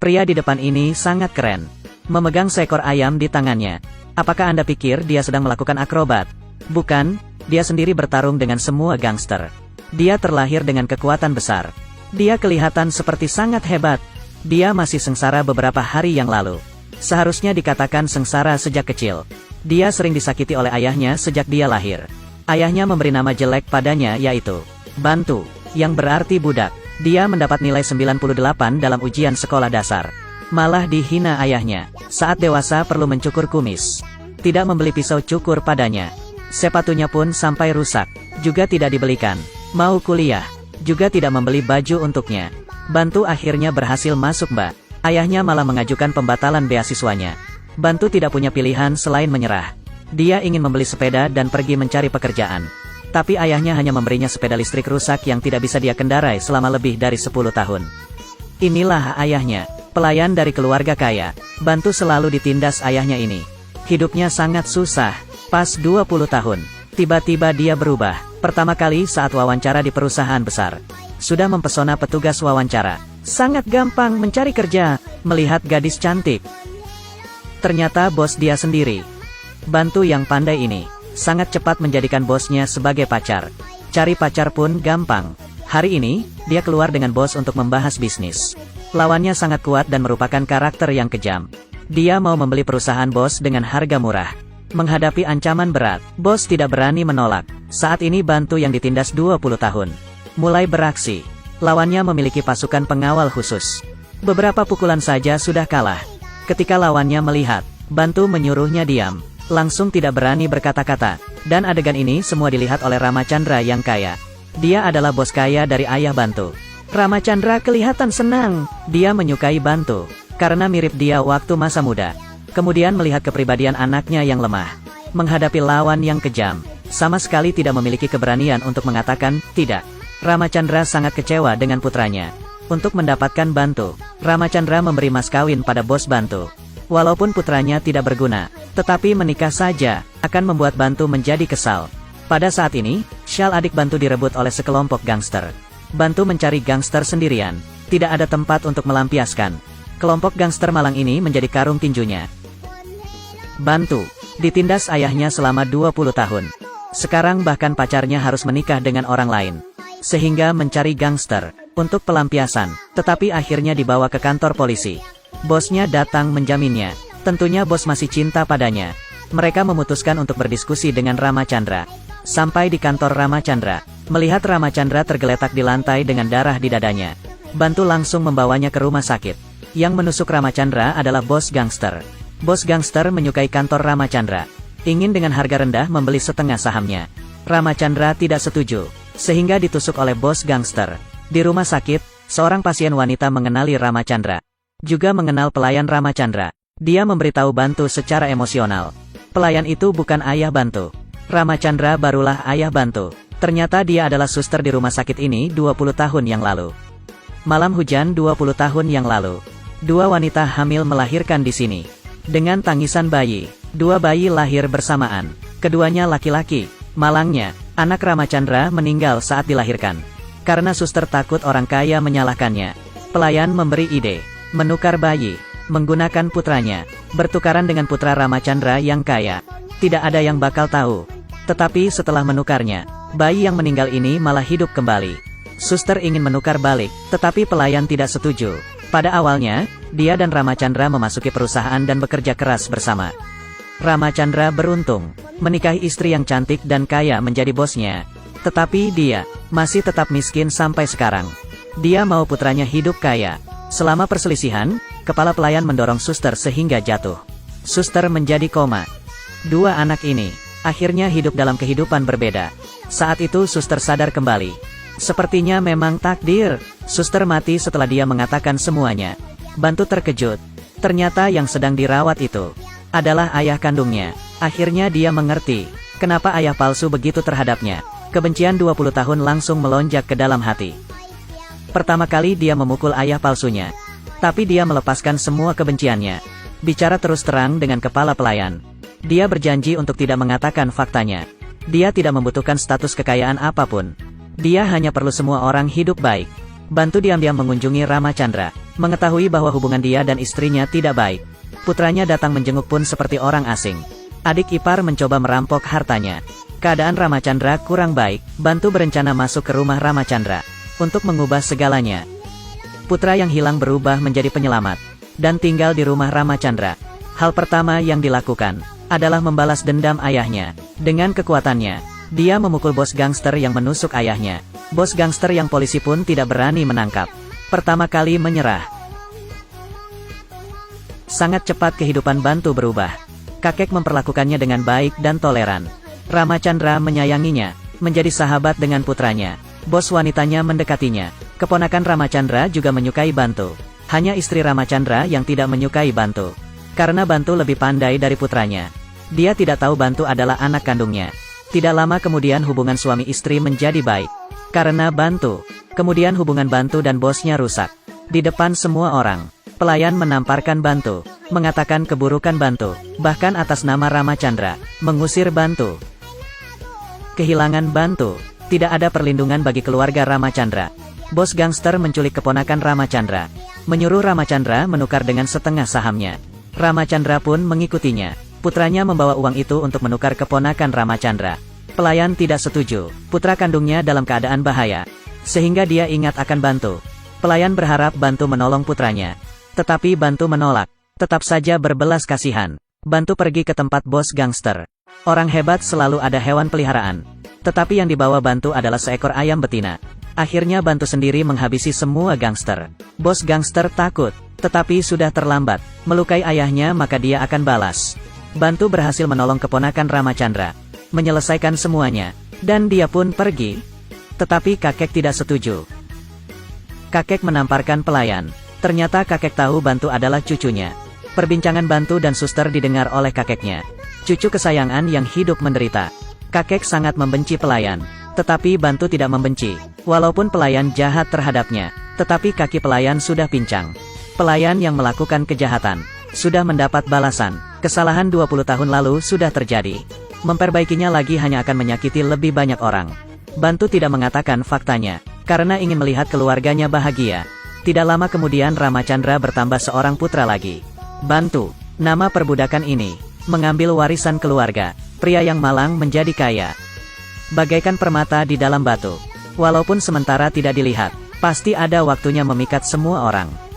Pria di depan ini sangat keren. Memegang seekor ayam di tangannya. Apakah Anda pikir dia sedang melakukan akrobat? Bukan, dia sendiri bertarung dengan semua gangster. Dia terlahir dengan kekuatan besar. Dia kelihatan seperti sangat hebat. Dia masih sengsara beberapa hari yang lalu. Seharusnya dikatakan sengsara sejak kecil. Dia sering disakiti oleh ayahnya sejak dia lahir. Ayahnya memberi nama jelek padanya yaitu Bantu, yang berarti budak. Dia mendapat nilai 98 dalam ujian sekolah dasar. Malah dihina ayahnya. Saat dewasa perlu mencukur kumis. Tidak membeli pisau cukur padanya. Sepatunya pun sampai rusak. Juga tidak dibelikan. Mau kuliah. Juga tidak membeli baju untuknya. Bantu akhirnya berhasil masuk Mbak. Ayahnya malah mengajukan pembatalan beasiswanya. Bantu tidak punya pilihan selain menyerah. Dia ingin membeli sepeda dan pergi mencari pekerjaan. Tapi ayahnya hanya memberinya sepeda listrik rusak yang tidak bisa dia kendarai selama lebih dari 10 tahun. Inilah ayahnya, pelayan dari keluarga kaya. Bantu selalu ditindas ayahnya ini. Hidupnya sangat susah. Pas 20 tahun, tiba-tiba dia berubah. Pertama kali saat wawancara di perusahaan besar. Sudah mempesona petugas wawancara. Sangat gampang mencari kerja, melihat gadis cantik. Ternyata bos dia sendiri. Bantu yang pandai ini sangat cepat menjadikan bosnya sebagai pacar. Cari pacar pun gampang. Hari ini, dia keluar dengan bos untuk membahas bisnis. Lawannya sangat kuat dan merupakan karakter yang kejam. Dia mau membeli perusahaan bos dengan harga murah. Menghadapi ancaman berat, bos tidak berani menolak. Saat ini Bantu yang ditindas 20 tahun. Mulai beraksi. Lawannya memiliki pasukan pengawal khusus. Beberapa pukulan saja sudah kalah. Ketika lawannya melihat, Bantu menyuruhnya diam. Langsung tidak berani berkata-kata. Dan adegan ini semua dilihat oleh Ramachandra yang kaya. Dia adalah bos kaya dari ayah Bantu. Ramachandra kelihatan senang. Dia menyukai Bantu. Karena mirip dia waktu masa muda. Kemudian melihat kepribadian anaknya yang lemah. Menghadapi lawan yang kejam. Sama sekali tidak memiliki keberanian untuk mengatakan, tidak. Ramachandra sangat kecewa dengan putranya. Untuk mendapatkan Bantu, Ramachandra memberi mas kawin pada bos Bantu. Walaupun putranya tidak berguna, tetapi menikah saja, akan membuat Bantu menjadi kesal. Pada saat ini, syal adik Bantu direbut oleh sekelompok gangster. Bantu mencari gangster sendirian. Tidak ada tempat untuk melampiaskan. Kelompok gangster malang ini menjadi karung tinjunya. Bantu ditindas ayahnya selama 20 tahun. Sekarang bahkan pacarnya harus menikah dengan orang lain. Sehingga mencari gangster untuk pelampiasan, tetapi akhirnya dibawa ke kantor polisi. Bosnya datang menjaminnya. Tentunya bos masih cinta padanya. Mereka memutuskan untuk berdiskusi dengan Ramachandra. Sampai di kantor Ramachandra, melihat Ramachandra tergeletak di lantai dengan darah di dadanya. Bantu langsung membawanya ke rumah sakit. Yang menusuk Ramachandra adalah bos gangster. Bos gangster menyukai kantor Ramachandra. Ingin dengan harga rendah membeli setengah sahamnya. Ramachandra tidak setuju, sehingga ditusuk oleh bos gangster. Di rumah sakit, seorang pasien wanita mengenali Ramachandra. Juga mengenal pelayan Ramachandra. Dia memberitahu Bantu secara emosional. Pelayan itu bukan ayah Bantu. Ramachandra barulah ayah Bantu. Ternyata dia adalah suster di rumah sakit ini 20 tahun yang lalu. Malam hujan 20 tahun yang lalu. Dua wanita hamil melahirkan di sini. Dengan tangisan bayi. Dua bayi lahir bersamaan. Keduanya laki-laki. Malangnya, anak Ramachandra meninggal saat dilahirkan. Karena suster takut orang kaya menyalahkannya. Pelayan memberi ide. Menukar bayi. Menggunakan putranya. Bertukaran dengan putra Ramachandra yang kaya. Tidak ada yang bakal tahu. Tetapi setelah menukarnya, bayi yang meninggal ini malah hidup kembali. Suster ingin menukar balik, tetapi pelayan tidak setuju. Pada awalnya, dia dan Ramachandra memasuki perusahaan dan bekerja keras bersama. Ramachandra beruntung, menikahi istri yang cantik dan kaya menjadi bosnya. Tetapi dia, masih tetap miskin sampai sekarang. Dia mau putranya hidup kaya. Selama perselisihan, kepala pelayan mendorong suster sehingga jatuh. Suster menjadi koma. Dua anak ini, akhirnya hidup dalam kehidupan berbeda. Saat itu suster sadar kembali. Sepertinya memang takdir. Suster mati setelah dia mengatakan semuanya. Bantu terkejut. Ternyata yang sedang dirawat itu adalah ayah kandungnya. Akhirnya dia mengerti kenapa ayah palsu begitu terhadapnya. Kebencian 20 tahun langsung melonjak ke dalam hati. Pertama kali dia memukul ayah palsunya. Tapi dia melepaskan semua kebenciannya. Bicara terus terang dengan kepala pelayan. Dia berjanji untuk tidak mengatakan faktanya. Dia tidak membutuhkan status kekayaan apapun. Dia hanya perlu semua orang hidup baik. Bantu diam-diam mengunjungi Ramacandra. Mengetahui bahwa hubungan dia dan istrinya tidak baik. Putranya datang menjenguk pun seperti orang asing. Adik ipar mencoba merampok hartanya. Keadaan Ramacandra kurang baik. Bantu berencana masuk ke rumah Ramacandra untuk mengubah segalanya. Putra yang hilang berubah menjadi penyelamat dan tinggal di rumah Ramacandra. Hal pertama yang dilakukan adalah membalas dendam ayahnya. Dengan kekuatannya, dia memukul bos gangster yang menusuk ayahnya. Bos gangster yang polisi pun tidak berani menangkap. Pertama kali menyerah. Sangat cepat kehidupan Bantu berubah. Kakek memperlakukannya dengan baik dan toleran. Ramacandra menyayanginya, menjadi sahabat dengan putranya. Bos wanitanya mendekatinya. Keponakan Ramacandra juga menyukai Bantu. Hanya istri Ramacandra yang tidak menyukai Bantu. Karena Bantu lebih pandai dari putranya. Dia tidak tahu Bantu adalah anak kandungnya. Tidak lama kemudian hubungan suami istri menjadi baik. Karena Bantu. Kemudian hubungan Bantu dan bosnya rusak. Di depan semua orang, pelayan menamparkan Bantu, mengatakan keburukan Bantu, bahkan atas nama Ramacandra, mengusir Bantu. Kehilangan Bantu. Tidak ada perlindungan bagi keluarga Ramacandra. Bos gangster menculik keponakan Ramacandra. Menyuruh Ramacandra menukar dengan setengah sahamnya. Ramacandra pun mengikutinya. Putranya membawa uang itu untuk menukar keponakan Ramacandra. Pelayan tidak setuju. Putra kandungnya dalam keadaan bahaya. Sehingga dia ingat akan Bantu. Pelayan berharap Bantu menolong putranya. Tetapi Bantu menolak. Tetap saja berbelas kasihan. Bantu pergi ke tempat bos gangster. Orang hebat selalu ada hewan peliharaan. Tetapi yang dibawa Bantu adalah seekor ayam betina. Akhirnya Bantu sendiri menghabisi semua gangster. Bos gangster takut. Tetapi sudah terlambat. Melukai ayahnya maka dia akan balas. Bantu berhasil menolong keponakan Ramacandra. Menyelesaikan semuanya. Dan dia pun pergi. Tetapi kakek tidak setuju. Kakek menamparkan pelayan. Ternyata kakek tahu Bantu adalah cucunya. Perbincangan Bantu dan suster didengar oleh kakeknya. Cucu kesayangan yang hidup menderita. Kakek sangat membenci pelayan. Tetapi Bantu tidak membenci. Walaupun pelayan jahat terhadapnya. Tetapi kaki pelayan sudah pincang. Pelayan yang melakukan kejahatan sudah mendapat balasan. Kesalahan 20 tahun lalu sudah terjadi. Memperbaikinya lagi hanya akan menyakiti lebih banyak orang. Bantu tidak mengatakan faktanya, karena ingin melihat keluarganya bahagia. Tidak lama kemudian Ramacandra bertambah seorang putra lagi. Bantu, nama perbudakan ini, mengambil warisan keluarga. Pria yang malang menjadi kaya. Bagaikan permata di dalam batu. Walaupun sementara tidak dilihat, pasti ada waktunya memikat semua orang.